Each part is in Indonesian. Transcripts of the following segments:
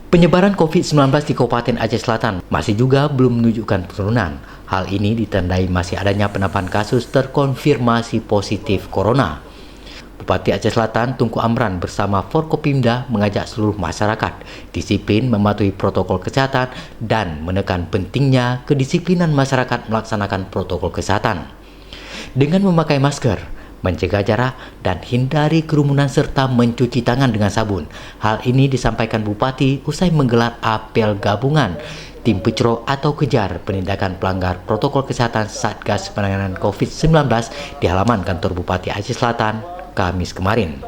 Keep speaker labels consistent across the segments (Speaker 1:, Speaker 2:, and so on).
Speaker 1: Penyebaran COVID-19 di Kabupaten Aceh Selatan masih juga belum menunjukkan penurunan. Hal ini ditandai masih adanya penambahan kasus terkonfirmasi positif corona. Bupati Aceh Selatan Tunku Amran bersama Forkopimda mengajak seluruh masyarakat disiplin mematuhi protokol kesehatan dan menekan pentingnya kedisiplinan masyarakat melaksanakan protokol kesehatan. Dengan memakai masker, mencegah jarak, dan hindari kerumunan serta mencuci tangan dengan sabun. Hal ini disampaikan Bupati usai menggelar apel gabungan Tim Pecro atau Kejar penindakan pelanggar protokol kesehatan Satgas Penanganan COVID-19 di halaman kantor Bupati Aceh Selatan, Kamis kemarin.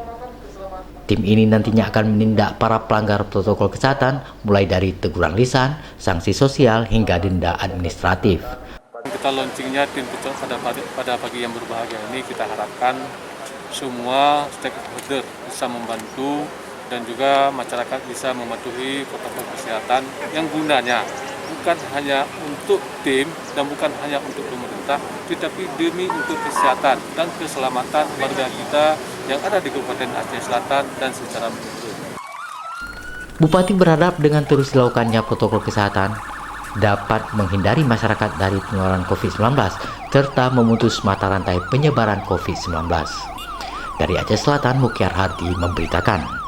Speaker 1: Tim ini nantinya akan menindak para pelanggar protokol kesehatan mulai dari teguran lisan, sanksi sosial, hingga denda administratif.
Speaker 2: Kita launchingnya Tim Pecro pada pagi yang berbahagia ini, kita harapkan semua stakeholder bisa membantu dan juga masyarakat bisa mematuhi protokol kesehatan yang gunanya bukan hanya untuk tim dan bukan hanya untuk pemerintah, tetapi demi untuk kesehatan dan keselamatan warga kita yang ada di Kabupaten Aceh Selatan dan secara menyeluruh.
Speaker 1: Bupati berharap dengan terus dilakukannya protokol kesehatan dapat menghindari masyarakat dari penularan COVID-19 serta memutus mata rantai penyebaran COVID-19. Dari Aceh Selatan, Mukyar Hardi memberitakan.